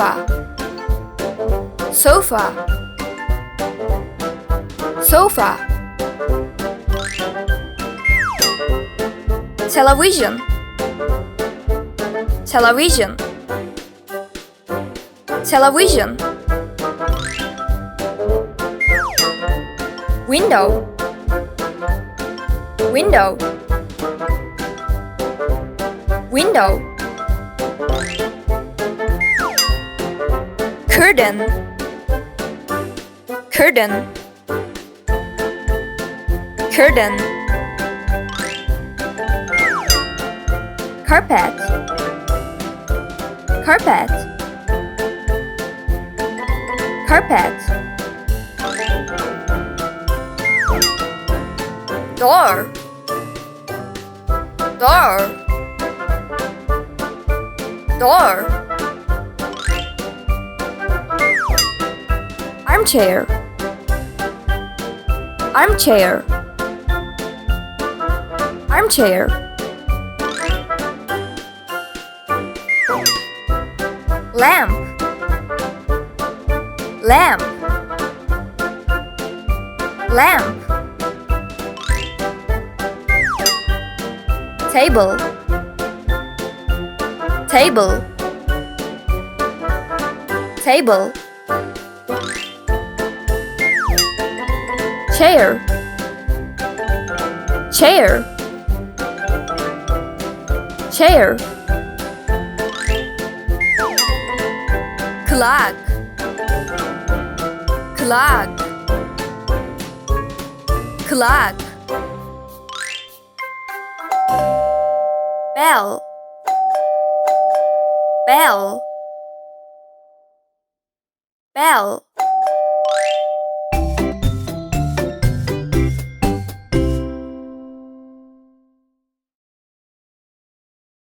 sofa, sofa, sofa. Television, television, television. Window, window, window. Curtain, curtain, curtain. Carpet, carpet, carpet. Door, door, door. Armchair, armchair, armchair. Lamp, lamp, lamp. Table, table, table. Chair, chair, chair. Clock, clock, clock. Bell, bell, bell.